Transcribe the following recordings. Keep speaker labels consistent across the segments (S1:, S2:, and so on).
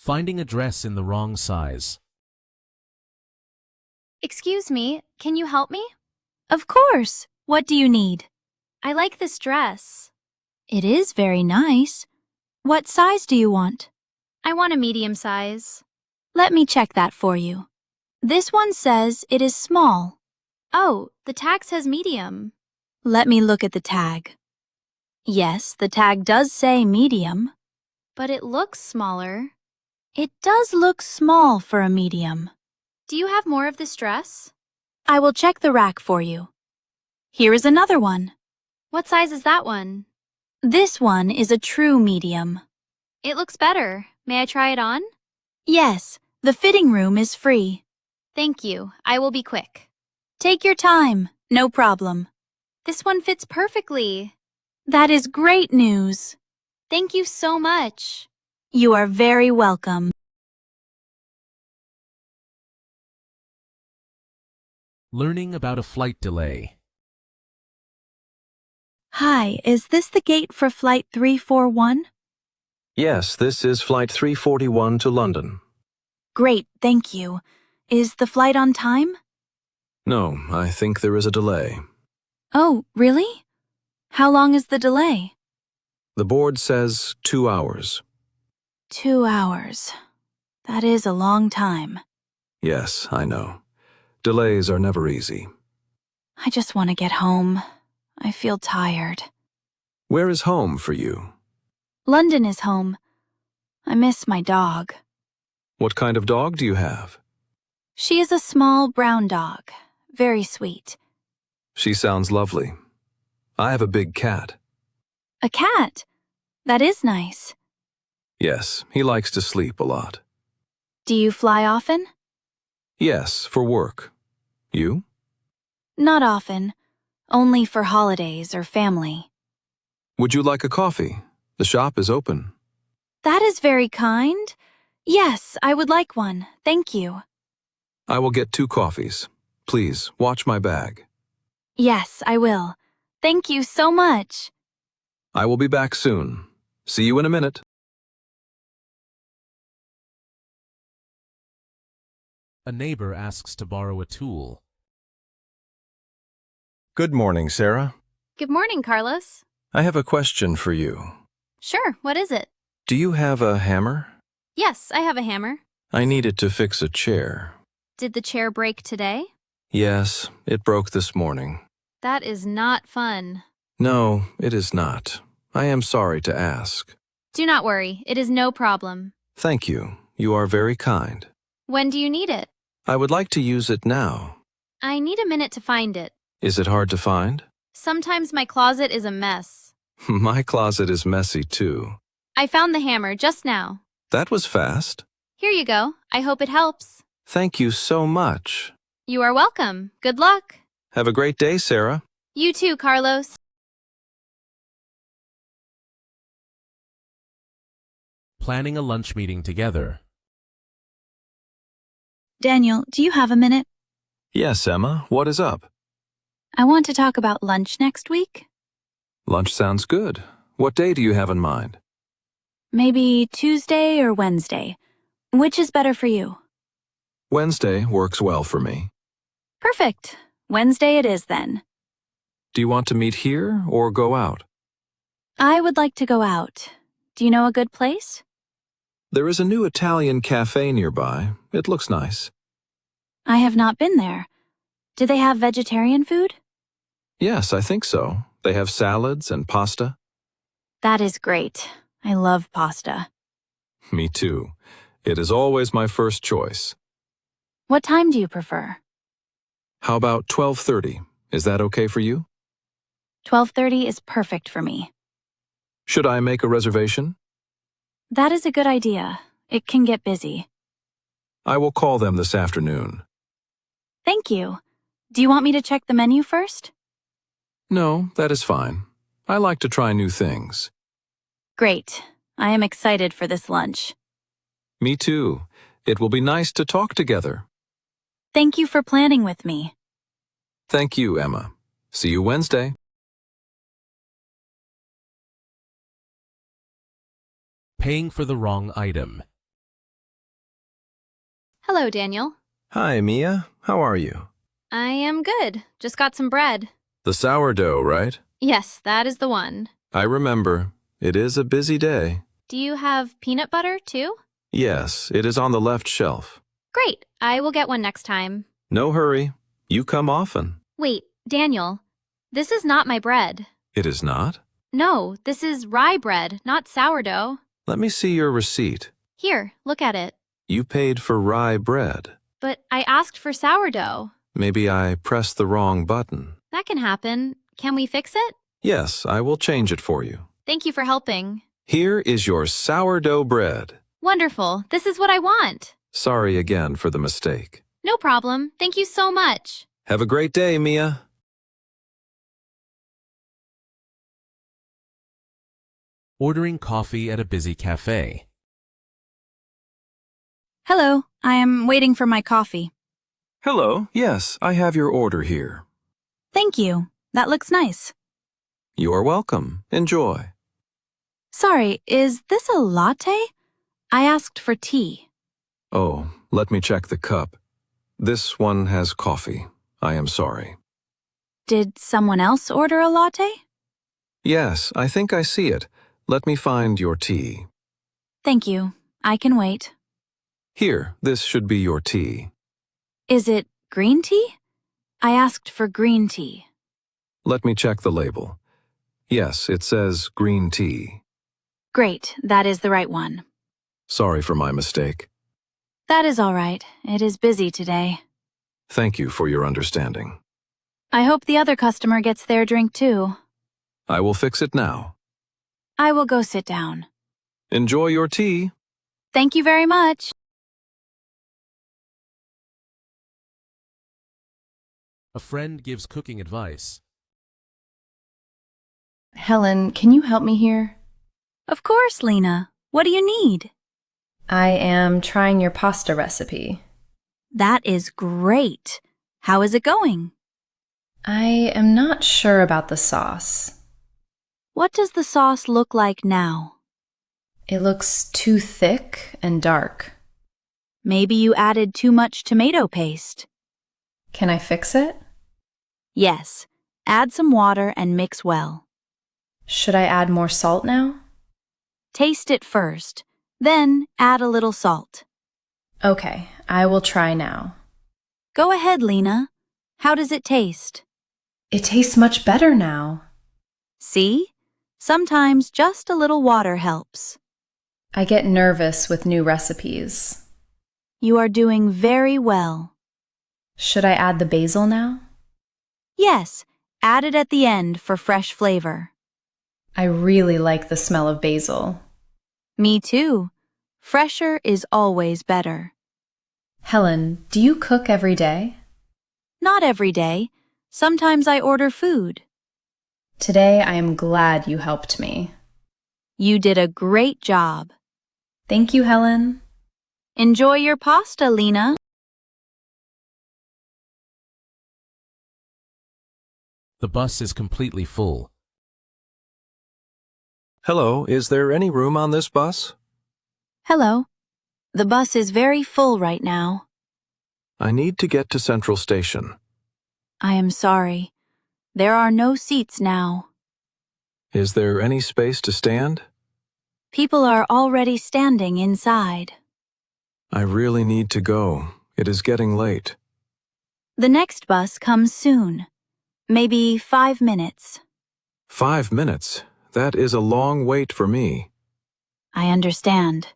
S1: Finding a dress in the wrong size.
S2: Excuse me, can you help me?
S3: Of course. What do you need?
S2: I like this dress.
S3: It is very nice. What size do you want?
S2: I want a medium size.
S3: Let me check that for you. This one says it is small.
S2: Oh, the tag says medium.
S3: Let me look at the tag. Yes, the tag does say medium.
S2: But it looks smaller.
S3: It does look small for a medium.
S2: Do you have more of this dress?
S3: I will check the rack for you. Here is another one.
S2: What size is that one?
S3: This one is a true medium.
S2: It looks better. May I try it on?
S3: Yes, the fitting room is free.
S2: Thank you. I will be quick.
S3: Take your time, no problem.
S2: This one fits perfectly.
S3: That is great news.
S2: Thank you so much.
S3: You are very welcome.
S1: Learning about a flight delay.
S3: Hi, is this the gate for Flight 341?
S4: Yes, this is Flight 341 to London.
S3: Great, thank you. Is the flight on time?
S4: No, I think there is a delay.
S3: Oh, really? How long is the delay?
S4: The board says 2 hours.
S3: 2 hours. That is a long time.
S4: Yes, I know. Delays are never easy.
S3: I just want to get home. I feel tired.
S4: Where is home for you?
S3: London is home. I miss my dog.
S4: What kind of dog do you have?
S3: She is a small brown dog. Very sweet.
S4: She sounds lovely. I have a big cat.
S3: A cat? That is nice.
S4: Yes, he likes to sleep a lot.
S3: Do you fly often?
S4: Yes, for work. You?
S3: Not often. Only for holidays or family.
S4: Would you like a coffee? The shop is open.
S3: That is very kind. Yes, I would like one. Thank you.
S4: I will get 2 coffees. Please, watch my bag.
S3: Yes, I will. Thank you so much.
S4: I will be back soon. See you in a minute.
S1: A neighbor asks to borrow a tool.
S5: Good morning, Sarah.
S2: Good morning, Carlos.
S4: I have a question for you.
S2: Sure, what is it?
S4: Do you have a hammer?
S2: Yes, I have a hammer.
S4: I need it to fix a chair.
S2: Did the chair break today?
S4: Yes, it broke this morning.
S2: That is not fun.
S4: No, it is not. I am sorry to ask.
S2: Do not worry, it is no problem.
S4: Thank you. You are very kind.
S2: When do you need it?
S4: I would like to use it now.
S2: I need a minute to find it.
S4: Is it hard to find?
S2: Sometimes my closet is a mess.
S4: My closet is messy too.
S2: I found the hammer just now.
S4: That was fast.
S2: Here you go. I hope it helps.
S4: Thank you so much.
S2: You are welcome. Good luck.
S4: Have a great day, Sarah.
S2: You too, Carlos.
S1: Planning a lunch meeting together.
S3: Daniel, do you have a minute?
S4: Yes, Emma. What is up?
S3: I want to talk about lunch next week.
S4: Lunch sounds good. What day do you have in mind?
S3: Maybe Tuesday or Wednesday. Which is better for you?
S4: Wednesday works well for me.
S3: Perfect. Wednesday it is then.
S4: Do you want to meet here or go out?
S3: I would like to go out. Do you know a good place?
S4: There is a new Italian cafe nearby. It looks nice.
S3: I have not been there. Do they have vegetarian food?
S4: Yes, I think so. They have salads and pasta.
S3: That is great. I love pasta.
S4: Me too. It is always my first choice.
S3: What time do you prefer?
S4: How about 12:30? Is that okay for you?
S3: 12:30 is perfect for me.
S4: Should I make a reservation?
S3: That is a good idea. It can get busy.
S4: I will call them this afternoon.
S3: Thank you. Do you want me to check the menu first?
S4: No, that is fine. I like to try new things.
S3: Great. I am excited for this lunch.
S4: Me too. It will be nice to talk together.
S3: Thank you for planning with me.
S4: Thank you, Emma. See you Wednesday.
S1: Paying for the wrong item.
S2: Hello, Daniel.
S4: Hi, Mia. How are you?
S2: I am good. Just got some bread.
S4: The sourdough, right?
S2: Yes, that is the one.
S4: I remember. It is a busy day.
S2: Do you have peanut butter, too?
S4: Yes, it is on the left shelf.
S2: Great. I will get one next time.
S4: No hurry. You come often.
S2: Wait, Daniel. This is not my bread.
S4: It is not?
S2: No, this is rye bread, not sourdough.
S4: Let me see your receipt.
S2: Here, look at it.
S4: You paid for rye bread.
S2: But I asked for sourdough.
S4: Maybe I pressed the wrong button.
S2: That can happen. Can we fix it?
S4: Yes, I will change it for you.
S2: Thank you for helping.
S4: Here is your sourdough bread.
S2: Wonderful. This is what I want.
S4: Sorry again for the mistake.
S2: No problem. Thank you so much.
S4: Have a great day, Mia.
S1: Ordering coffee at a busy cafe.
S3: Hello, I am waiting for my coffee.
S4: Hello. Yes, I have your order here.
S3: Thank you. That looks nice.
S4: You are welcome. Enjoy.
S3: Sorry, is this a latte? I asked for tea.
S4: Oh, let me check the cup. This one has coffee. I am sorry.
S3: Did someone else order a latte?
S4: Yes, I think I see it. Let me find your tea.
S3: Thank you. I can wait.
S4: Here, this should be your tea.
S3: Is it green tea? I asked for green tea.
S4: Let me check the label. Yes, it says green tea.
S3: Great, that is the right one.
S4: Sorry for my mistake.
S3: That is all right. It is busy today.
S4: Thank you for your understanding.
S3: I hope the other customer gets their drink too.
S4: I will fix it now.
S3: I will go sit down.
S4: Enjoy your tea.
S3: Thank you very much.
S1: A friend gives cooking advice.
S5: Helen, can you help me here?
S3: Of course, Lena. What do you need?
S5: I am trying your pasta recipe.
S3: That is great. How is it going?
S5: I am not sure about the sauce.
S3: What does the sauce look like now?
S5: It looks too thick and dark.
S3: Maybe you added too much tomato paste.
S5: Can I fix it?
S3: Yes. Add some water and mix well.
S5: Should I add more salt now?
S3: Taste it first, then add a little salt.
S5: Okay, I will try now.
S3: Go ahead, Lena. How does it taste?
S5: It tastes much better now.
S3: See? Sometimes just a little water helps.
S5: I get nervous with new recipes.
S3: You are doing very well.
S5: Should I add the basil now?
S3: Yes, add it at the end for fresh flavor.
S5: I really like the smell of basil.
S3: Me too. Fresher is always better.
S5: Helen, do you cook every day?
S3: Not every day. Sometimes I order food.
S5: Today I am glad you helped me.
S3: You did a great job.
S5: Thank you, Helen.
S3: Enjoy your pasta, Lena.
S1: The bus is completely full.
S4: Hello, is there any room on this bus?
S3: Hello. The bus is very full right now.
S4: I need to get to Central Station.
S3: I am sorry. There are no seats now.
S4: Is there any space to stand?
S3: People are already standing inside.
S4: I really need to go. It is getting late.
S3: The next bus comes soon. Maybe 5 minutes.
S4: 5 minutes? That is a long wait for me.
S3: I understand.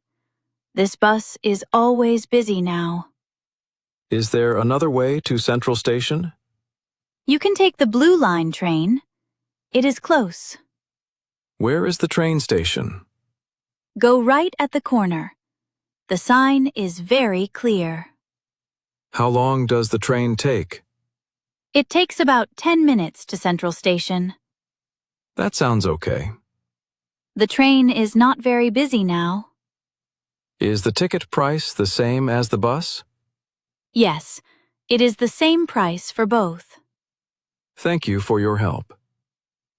S3: This bus is always busy now.
S4: Is there another way to Central Station?
S3: You can take the Blue Line train. It is close.
S4: Where is the train station?
S3: Go right at the corner. The sign is very clear.
S4: How long does the train take?
S3: It takes about 10 minutes to Central Station.
S4: That sounds okay.
S3: The train is not very busy now.
S4: Is the ticket price the same as the bus?
S3: Yes, it is the same price for both.
S4: Thank you for your help.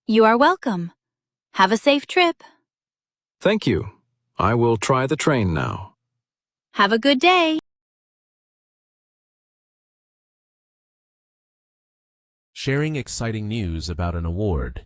S3: You are welcome. Have a safe trip.
S4: Thank you. I will try the train now.
S3: Have a good day.
S1: sharing exciting news about an award.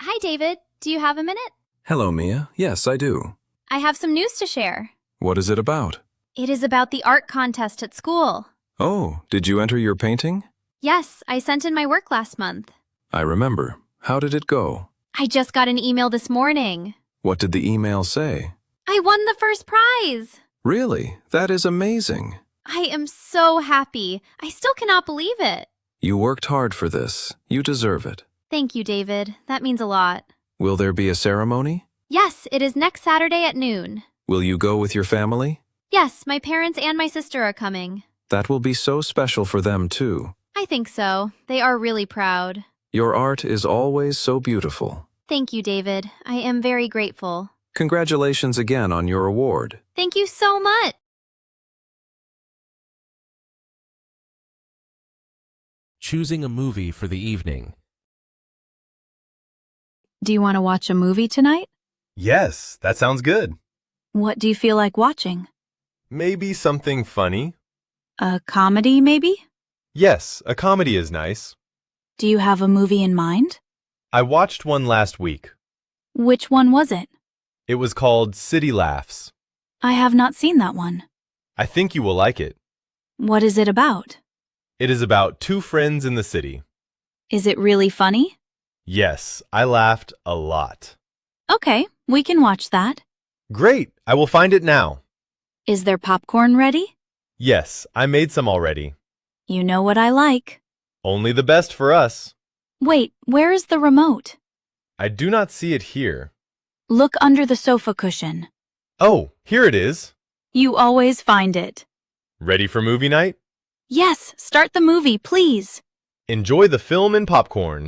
S2: Hi, David. Do you have a minute?
S4: Hello, Mia. Yes, I do.
S2: I have some news to share.
S4: What is it about?
S2: It is about the art contest at school.
S4: Oh, did you enter your painting?
S2: Yes, I sent in my work last month.
S4: I remember. How did it go?
S2: I just got an email this morning.
S4: What did the email say?
S2: I won the first prize.
S4: Really? That is amazing.
S2: I am so happy. I still cannot believe it.
S4: You worked hard for this. You deserve it.
S2: Thank you, David. That means a lot.
S4: Will there be a ceremony?
S2: Yes, it is next Saturday at noon.
S4: Will you go with your family?
S2: Yes, my parents and my sister are coming.
S4: That will be so special for them, too.
S2: I think so. They are really proud.
S4: Your art is always so beautiful.
S2: Thank you, David. I am very grateful.
S4: Congratulations again on your award.
S2: Thank you so much.
S1: Choosing a movie for the evening.
S3: Do you want to watch a movie tonight?
S6: Yes, that sounds good.
S3: What do you feel like watching?
S6: Maybe something funny?
S3: A comedy, maybe?
S6: Yes, a comedy is nice.
S3: Do you have a movie in mind?
S6: I watched one last week.
S3: Which one was it?
S6: It was called City Laughs.
S3: I have not seen that one.
S6: I think you will like it.
S3: What is it about?
S6: It is about two friends in the city.
S3: Is it really funny?
S6: Yes, I laughed a lot.
S3: Okay, we can watch that.
S6: Great, I will find it now.
S3: Is there popcorn ready?
S6: Yes, I made some already.
S3: You know what I like.
S6: Only the best for us.
S3: Wait, where is the remote?
S6: I do not see it here.
S3: Look under the sofa cushion.
S6: Oh, here it is.
S3: You always find it.
S6: Ready for movie night?
S3: Yes, start the movie, please.
S6: Enjoy the film and popcorn.